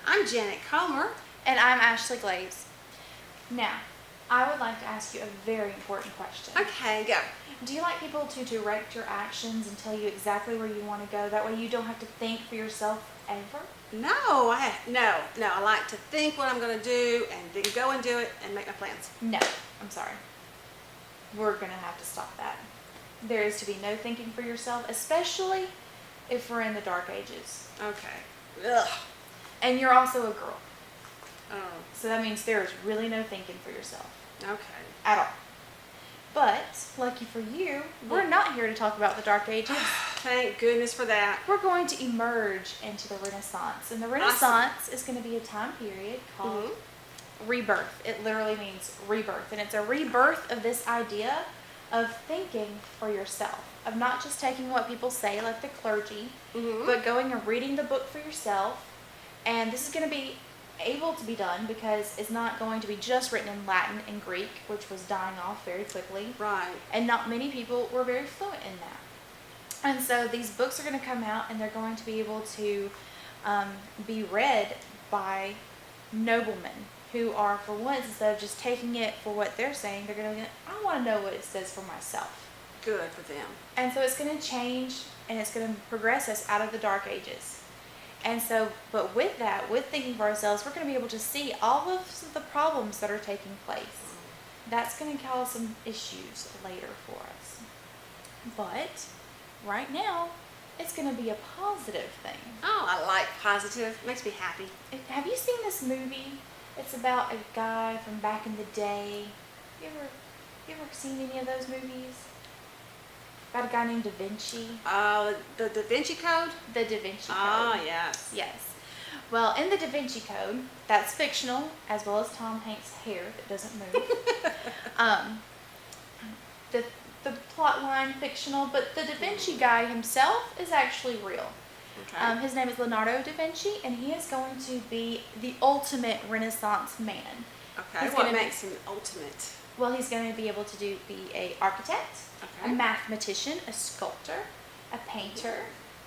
I'm Janet Comer. And I'm Ashley Glaze. Now, I would like to ask you a very important question. Okay, go. Do you like people to direct your actions and tell you exactly where you want to go? That way you don't have to think for yourself ever? No, I like to think what I'm going to do and then go and do it and make my plans. No, I'm sorry. We're going to have to stop that. There is to be no thinking for yourself, especially if we're in the dark ages. Okay. Ugh. And you're also a girl. Oh, So that means there is really no thinking for yourself okay. at all. But, lucky for you, we're not here to talk about the dark ages. Thank goodness for that. We're going to emerge into the Renaissance. And the Renaissance is going to be a time period called rebirth. It literally means rebirth. And it's a rebirth of this idea of thinking for yourself, of not just taking what people say, like the clergy, but going and reading the book for yourself. And this is going to be able to be done because it's not going to be just written in Latin and Greek, which was dying off very quickly. Right. And not many people were very fluent in that. And so these books are going to come out and they're going to be able to be read by noblemen who are, for once, instead of just taking it for what they're saying, they're going to go, I want to know what it says for myself. Good for them. And so it's going to change and it's going to progress us out of the dark ages. And so, but with that, with thinking for ourselves, we're going to be able to see all of the problems that are taking place. That's going to cause some issues later for us. But right now, it's going to be a positive thing. Oh, I like positive. Makes me happy. Have you seen this movie? It's about a guy from back in the day. You ever seen any of those movies? About a guy named Da Vinci. The Da Vinci Code? The Da Vinci Code. Oh, yes. Yes. Well, in the Da Vinci Code, that's fictional, as well as Tom Hanks' hair that doesn't move. The plot line fictional, but the Da Vinci guy himself is actually real. Okay. His name is Leonardo da Vinci, and he is going to be the ultimate Renaissance man. Okay. He's What gonna makes him ultimate? Well, he's going to be able to be an architect, Okay. a mathematician, a sculptor, a painter,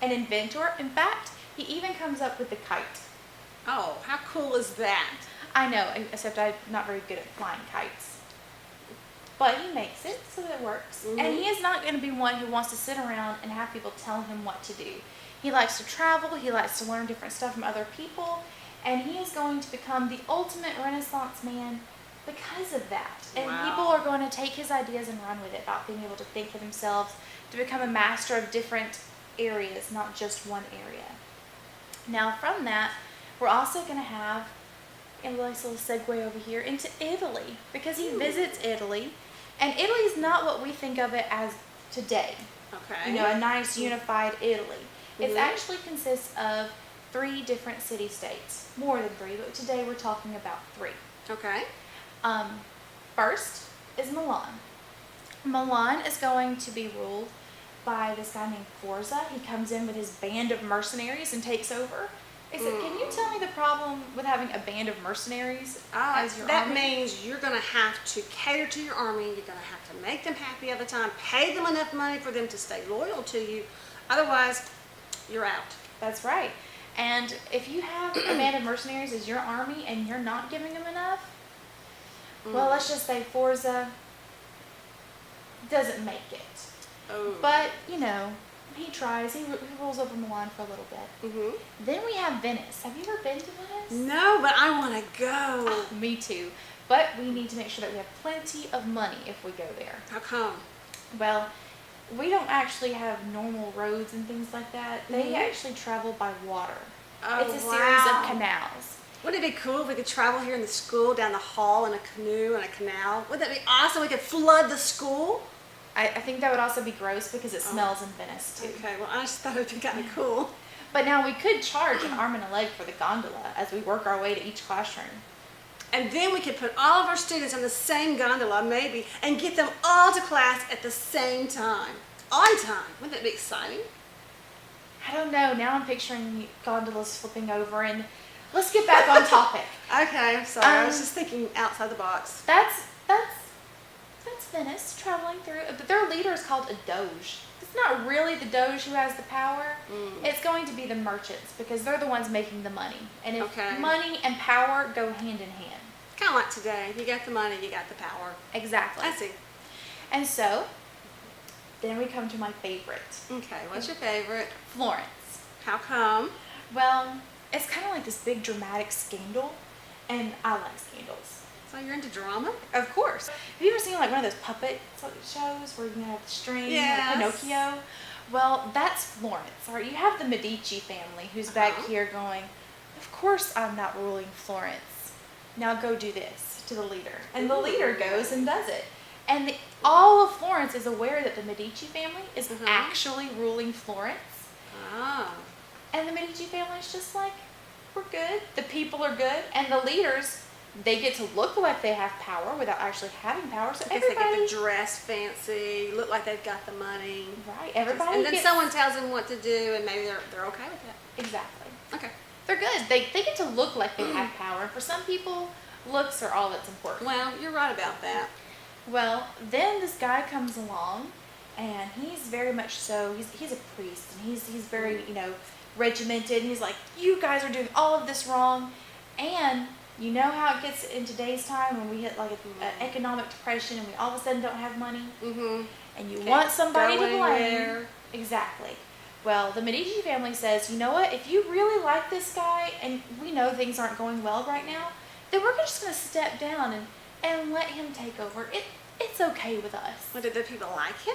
an inventor. In fact, he even comes up with the kite. Oh, how cool is that? I know, except I'm not very good at flying kites. But he makes it so that it works. And he is not going to be one who wants to sit around and have people tell him what to do. He likes to travel, he likes to learn different stuff from other people, and he is going to become the ultimate Renaissance man because of that. And people are going to take his ideas and run with it about being able to think for themselves, to become a master of different areas, not just one area. Now from that, we're also going to have a nice little segue over here into Italy, because he visits Italy, and Italy is not what we think of it as today. Okay. You know, a nice unified Italy. It actually consists of 3 different city-states. More than 3, but today we're talking about 3. Okay. First is Milan. Milan is going to be ruled by this guy named Forza. He comes in with his band of mercenaries and takes over. Except, can you tell me the problem with having a band of mercenaries as your that army? means you're going to have to cater to your army. You're going to have to make them happy all the time, pay them enough money for them to stay loyal to you. Otherwise, you're out. That's right. And if you have a band of mercenaries as your army and you're not giving them enough, well, let's just say Forza doesn't make it. Oh. But, you know, he tries. He rules over Milan for a little bit. Then we have Venice. Have you ever been to Venice? No, but I want to go. Me too. But we need to make sure that we have plenty of money if we go there. How come? Well, we don't actually have normal roads and things like that. They actually travel by water. Oh, It's a series of canals. Wouldn't it be cool if we could travel here in the school down the hall in a canoe and a canal? Wouldn't that be awesome? We could flood the school. I think that would also be gross because it smells in Venice too. Okay, well, I just thought it would be kind of cool. But now we could charge an arm and a leg for the gondola as we work our way to each classroom. And then we could put all of our students on the same gondola, maybe, and get them all to class at the same time. On time. Wouldn't that be exciting? I don't know. Now I'm picturing gondolas flipping over, and let's get back on topic. Okay, I'm sorry. I was just thinking outside the box. That's that's Venice traveling through. But their leader is called a doge. It's not really the doge who has the power. It's going to be the merchants because they're the ones making the money. And if money and power go hand in hand. Kind of like today. You got the money, you got the power. Exactly. I see. And so, then we come to my favorite. Okay, what's your favorite? Florence. How come? Well, it's kind of like this big dramatic scandal, and I like scandals. So you're into drama? Of course. Have you ever seen like one of those puppet shows where you have the string, like Pinocchio? Well, that's Florence. All right, you have the Medici family who's back here going, of course I'm not ruling Florence. Now go do this to the leader. And the leader goes and does it. And all of Florence is aware that the Medici family is actually ruling Florence. Ah. And the Medici family is just like, we're good. The people are good. And the leaders, they get to look like they have power without actually having power. So I guess they get to dress fancy, look like they've got the money. Right. Everybody. And then someone tells them what to do, and maybe they're okay with that. Exactly. Okay. They're good. They get to look like they have power. And for some people, looks are all that's important. Well, you're right about that. Well, then this guy comes along, and he's very much so, he's a priest, and he's very, regimented, and he's like, you guys are doing all of this wrong, and you know how it gets in today's time when we hit like an economic depression and we all of a sudden don't have money, and you want somebody to blame. Exactly. Well, the Medici family says, you know what, if you really like this guy, and we know things aren't going well right now, then we're just going to step down and let him take over. It's okay with us. Well, did the people like him?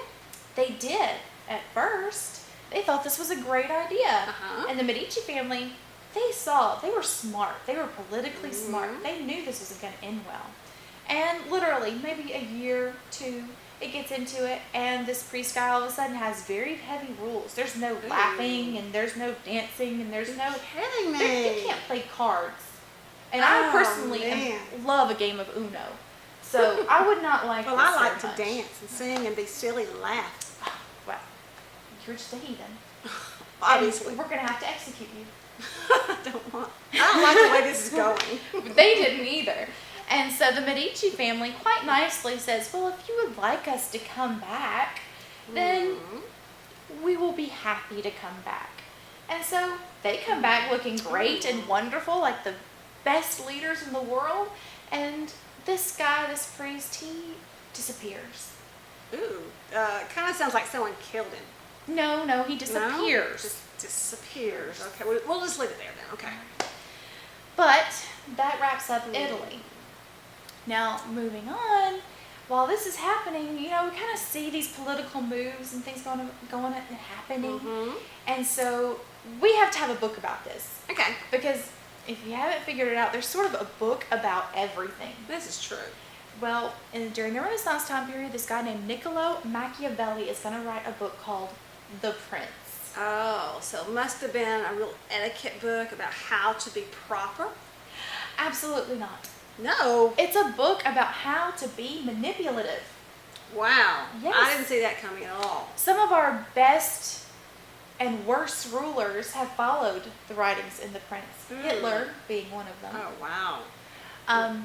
They did at first. They thought this was a great idea. And the Medici family, they were smart. They were politically smart. They knew this wasn't going to end well. And literally, maybe a year, two, it gets into it, and this priest guy all of a sudden has very heavy rules. There's no laughing, and there's no dancing, and there's no... Kidding me. They can't play cards. And I personally love a game of Uno. So I would not like Well, this I like so to much. dance and sing and be silly and laugh. Well, you're just a heathen. Obviously. And we're going to have to execute you. I don't like the way this is going. They didn't either. And so the Medici family quite nicely says, well, if you would like us to come back, then we will be happy to come back. And so they come back looking great and wonderful, like the best leaders in the world. And this guy, this priest, he disappears. Ooh, kind of sounds like someone killed him. No, he disappears. No? Just disappears. Okay, we'll just leave it there then. Okay. But that wraps up Italy. Now, moving on, while this is happening, we kind of see these political moves and things going and happening. And so we have to have a book about this. Okay. Because if you haven't figured it out, there's sort of a book about everything. This is true. Well, during the Renaissance time period, this guy named Niccolo Machiavelli is going to write a book called The Prince. Oh, so it must have been a real etiquette book about how to be proper? Absolutely not. No. It's a book about how to be manipulative. Wow. Yes. I didn't see that coming at all. Some of our best and worst rulers have followed the writings in The Prince. Hitler being one of them. Oh, wow.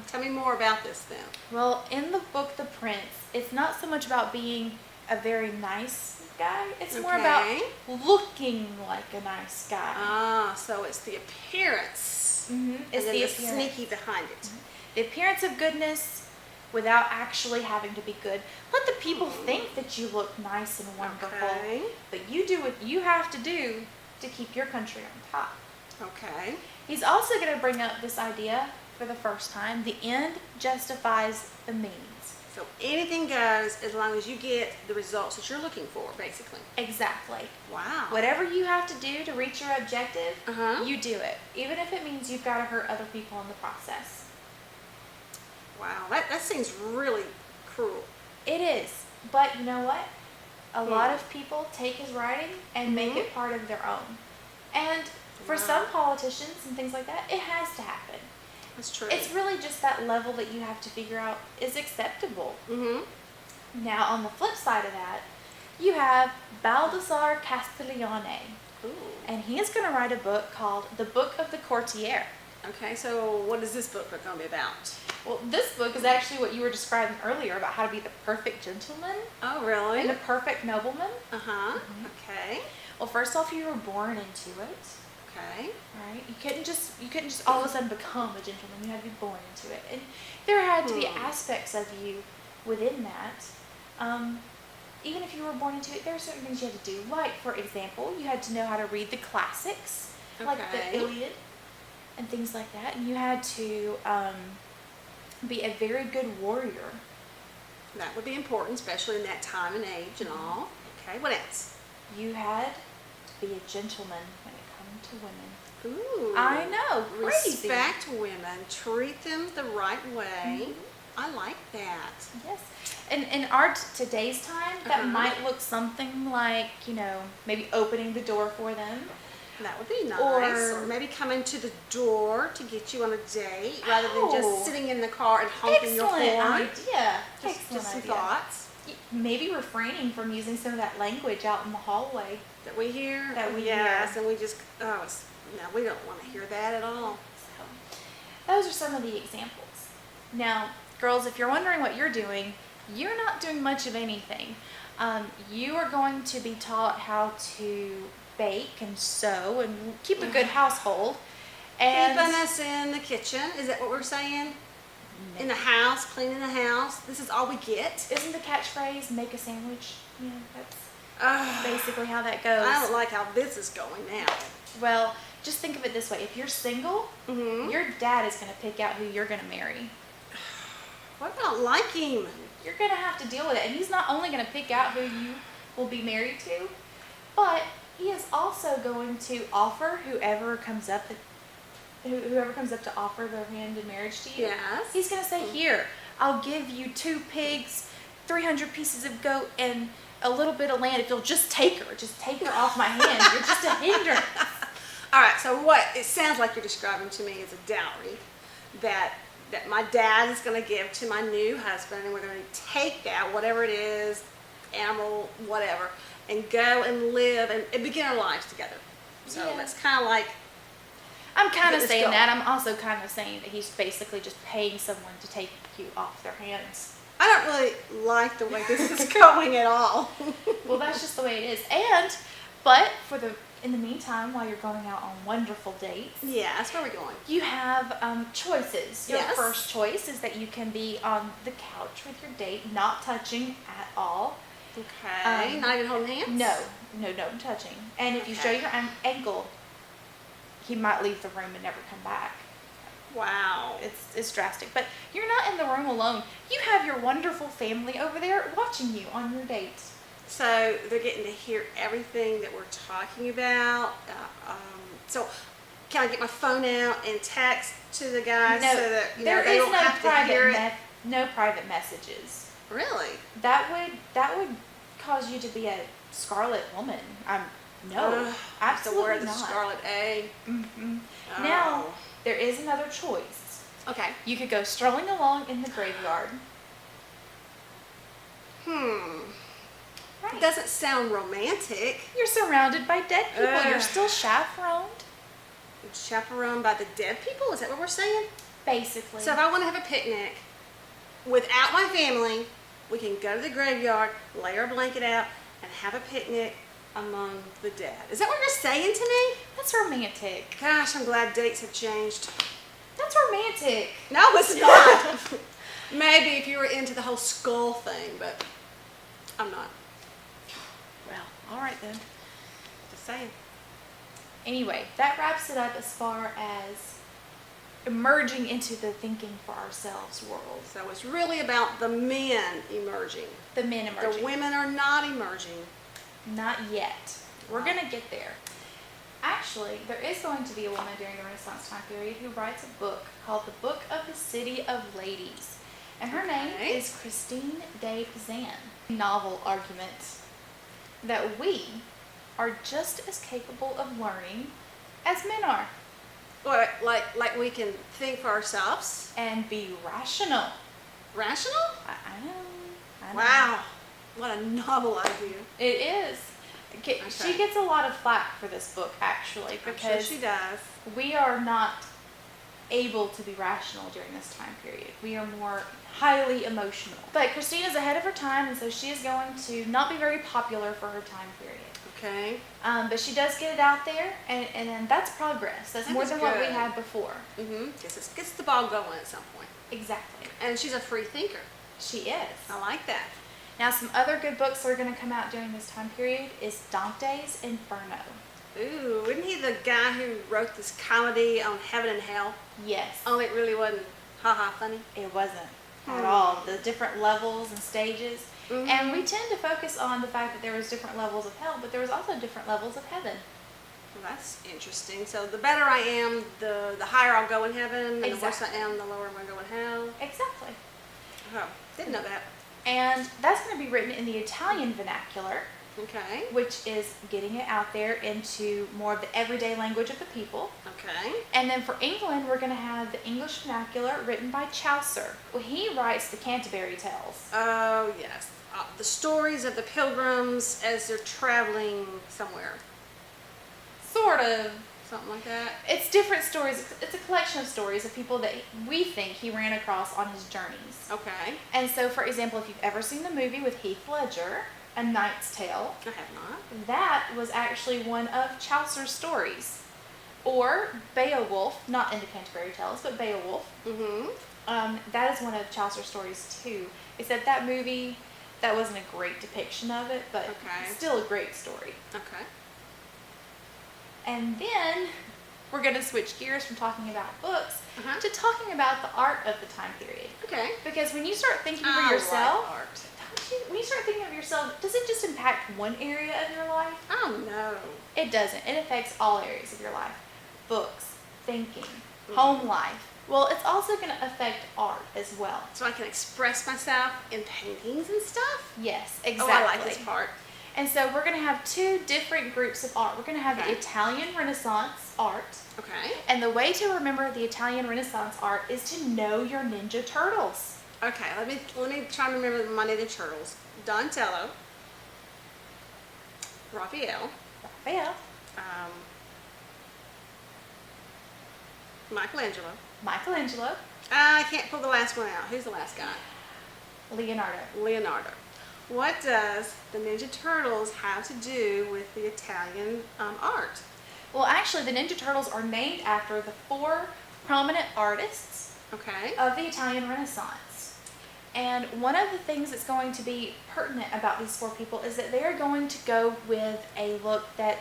Tell me more about this then. Well, in the book The Prince, it's not so much about being a very nice guy. It's more about looking like a nice guy. Ah, so it's the appearance. It's and the then sneaky behind it. The appearance of goodness without actually having to be good. Let the people think that you look nice and wonderful. Okay. But you do what you have to do to keep your country on top. Okay. He's also going to bring up this idea for the first time. The end justifies the means. So anything goes as long as you get the results that you're looking for, basically. Exactly. Wow. Whatever you have to do to reach your objective, Uh-huh. you do it. Even if it means you've got to hurt other people in the process. Wow, that seems really cruel. It is. But you know what? A lot of people take his writing and make it part of their own. And for some politicians and things like that, it has to happen. That's true. It's really just that level that you have to figure out is acceptable. Now, on the flip side of that, you have Baldassare Castiglione. Ooh. And he is going to write a book called The Book of the Courtier. Okay, so what is this book going to be about? Well, this book is actually what you were describing earlier about how to be the perfect gentleman Oh, really? and the perfect nobleman. Uh-huh. Mhm. Okay. Well, first off, you were born into it, Okay. right? You couldn't just all of a sudden become a gentleman. You had to be born into it, and there had to be aspects of you within that. Even if you were born into it, there are certain things you had to do. Like, for example, you had to know how to read the classics, like the Okay. Iliad and things like that, and you had to be a very good warrior. That would be important, especially in that time and age and all. Okay, what else? You had to be a gentleman when it came to women. Ooh. I know, crazy. Respect women. Treat them the right way. Mhm. I like that. Yes. And in our today's time, that Uh-huh. might look something like, maybe opening the door for them. That would be nice. Or- Or maybe coming to the door to get you on a date rather than Oh. just sitting in the car and honking your Excellent horn. idea. Just Excellent some idea. thoughts Maybe refraining from using some of that language out in the hallway. that we hear. That we yes, hear. and we just no, we don't want to hear that at all. So, those are some of the examples. Now, girls, if you're wondering what you're doing, you're not doing much of anything. You are going to be taught how to bake and sew and keep a good household. And Keeping us in the kitchen. Is that what we're saying? In the house, cleaning the house. This is all we get. isn't the catchphrase "make a sandwich"? Yeah, that's Ugh, basically how that goes. I don't like how this is going now. Well, just think of it this way: if you're single, Mm-hmm. your dad is going to pick out who you're going to marry. What about liking? You're going to have to deal with it, and he's not only going to pick out who you will be married to, but he is also going to offer whoever comes up to offer their hand in marriage to you. Yes. He's going to say, "Here, I'll give you 2 pigs, 300 pieces of goat, and a little bit of land if you'll just take her. Just take her off my hand. You're just a hindrance." All right, so what it sounds like you're describing to me is a dowry that my dad is going to give to my new husband, and we're going to take that, whatever it is, animal, whatever, and go and live and begin our lives together. So Yeah. that's kind of like, I'm kind of Let's saying go. that. I'm also kind of saying that he's basically just paying someone to take you off their hands. I don't really like the way this is going at all. Well, that's just the way it is. But in the meantime, while you're going out on wonderful dates, Yeah, that's where we're going. you have choices. Your Yes. first choice is that you can be on the couch with your date, not touching at all. Okay, not even holding hands? No touching. And if you show Okay. your ankle, he might leave the room and never come back. Wow. It's drastic. But you're not in the room alone. You have your wonderful family over there watching you on your dates. So they're getting to hear everything that we're talking about. So can I get my phone out and text to the guys No, so that there they is don't no have to hear private it? no private messages. Really? That would cause you to be a scarlet woman. No, Ugh, absolutely to wear the not. scarlet A. Mhm. Oh. Now there is another choice. Okay. You could go strolling along in the graveyard. It doesn't sound romantic. You're surrounded by dead people. You're Ugh. still chaperoned, Chaperoned by the dead people? Is that what we're saying? basically. So if I want to have a picnic without my family, we can go to the graveyard, lay our blanket out, and have a picnic among the dead. Is that what you're saying to me? That's romantic. Gosh, I'm glad dates have changed. That's romantic. No, it's not. Maybe if you were into the whole skull thing, but I'm not. Well, all right then. Just saying. Anyway, that wraps it up as far as emerging into the thinking for ourselves world. So it's really about the men emerging. The men emerging. The women are not emerging. Not yet. We're going to get there. Actually, there is going to be a woman during the Renaissance time period who writes a book called The Book of the City of Ladies. And her name Okay. is Christine de Pizan. Novel argument that we are just as capable of learning as men are. What, like we can think for ourselves? And be rational. Rational? I know. Wow. What a novel idea. It is. She gets a lot of flack for this book, actually, I'm sure because she does. we are not able to be rational during this time period. We are more highly emotional. But Christina's ahead of her time, and so she is going to not be very popular for her time period. Okay. But she does get it out there, and that's progress. That's more than what we had before. Gets the ball going at some point. Exactly. And she's a free thinker. She is. I like that. Now, some other good books that are going to come out during this time period is Dante's Inferno. Ooh, isn't he the guy who wrote this comedy on heaven and hell? Yes. Only it really wasn't funny. It wasn't at all. The different levels and stages. And we tend to focus on the fact that there was different levels of hell, but there was also different levels of heaven. Well, that's interesting. So the better I am, the higher I'll go in heaven, and the worse I am, the lower I'm going to go in hell. Exactly. Oh, didn't know that. And that's going to be written in the Italian vernacular. Okay. Which is getting it out there into more of the everyday language of the people. Okay. And then for England, we're going to have the English vernacular written by Chaucer. Well, he writes the Canterbury Tales. Oh, yes. The stories of the pilgrims as they're traveling somewhere. Sort of. Something like that. It's different stories. It's a collection of stories of people that we think he ran across on his journeys. Okay. And so, for example, if you've ever seen the movie with Heath Ledger, A Knight's Tale. I have not. That was actually one of Chaucer's stories. Or Beowulf, not in the Canterbury Tales, but Beowulf. That is one of Chaucer's stories too. Except that movie, that wasn't a great depiction of it, but still a great story. Okay. And then we're going to switch gears from talking about books to talking about the art of the time period. Okay. Because when you start thinking for yourself, when you start thinking of yourself, does it just impact one area of your life? Oh, no. It doesn't. It affects all areas of your life. Books, thinking, home life. Well, it's also going to affect art as well. So I can express myself in paintings and stuff? Yes, exactly. Oh, I like this part. And so we're going to have two different groups of art. We're going to have the Italian Renaissance art. Okay. And the way to remember the Italian Renaissance art is to know your Ninja Turtles. Okay, let me try to remember my Ninja Turtles. Donatello, Raphael, Michelangelo, I can't pull the last one out. Who's the last guy? Leonardo. What does the Ninja Turtles have to do with the Italian art? Well, actually, the Ninja Turtles are named after the 4 prominent artists of the Italian Renaissance. And one of the things that's going to be pertinent about these 4 people is that they're going to go with a look that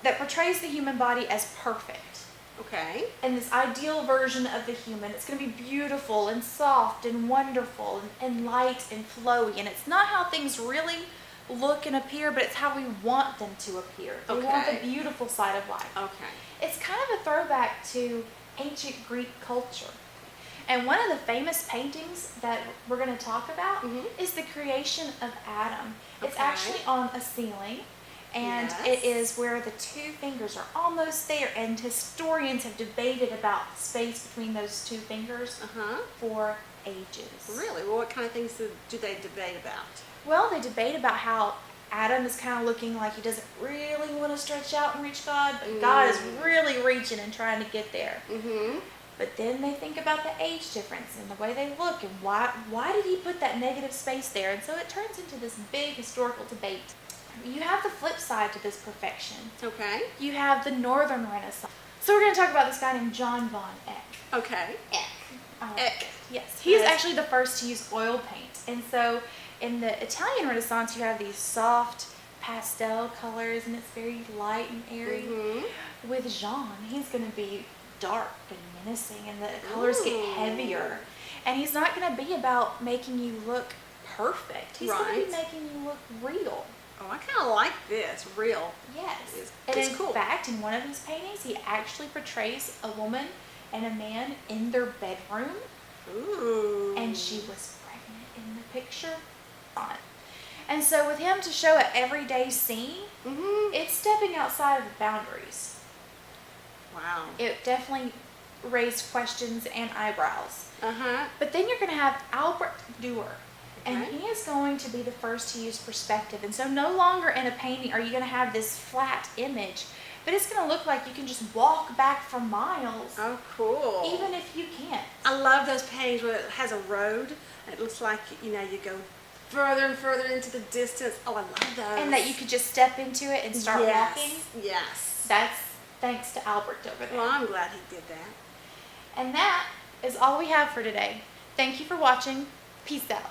portrays the human body as perfect. Okay. And this ideal version of the human. It's going to be beautiful and soft and wonderful and light and flowy. And it's not how things really look and appear, but it's how we want them to appear. We want the beautiful side of life. Okay. It's kind of a throwback to ancient Greek culture. And one of the famous paintings that we're going to talk about is the creation of Adam. It's actually on a ceiling. And it is where the 2 fingers are almost there, and historians have debated about the space between those 2 fingers for ages. Really? Well, what kind of things do they debate about? Well, they debate about how Adam is kind of looking like he doesn't really want to stretch out and reach God, but God is really reaching and trying to get there. But then they think about the age difference and the way they look, and why did he put that negative space there? And so it turns into this big historical debate. You have the flip side to this perfection. Okay. You have the Northern Renaissance. So we're going to talk about this guy named John von Eyck. Okay. Eyck. Yes. He is actually the first to use oil paint. And so in the Italian Renaissance, you have these soft pastel colors, and it's very light and airy. With Jean, he's going to be dark and menacing, and the colors get heavier. And he's not going to be about making you look perfect. He's going to be making you look real. Oh, I kind of like this. Real. Yes. It's cool. In fact, in one of his paintings, he actually portrays a woman and a man in their bedroom. Ooh. And she was pregnant in the picture. And so with him to show an everyday scene, it's stepping outside of the boundaries. Wow. It definitely raised questions and eyebrows. But then you're going to have Albert Dürer. And he is going to be the first to use perspective. And so no longer in a painting are you going to have this flat image, but it's going to look like you can just walk back for miles, Oh, cool. even if you can't. I love those paintings where it has a road and it looks like, you go further and further into the distance. Oh, I love those. And that you could just step into it and start walking. Yes. That's thanks to Albert over there. Well, I'm glad he did that. And that is all we have for today. Thank you for watching. Peace out.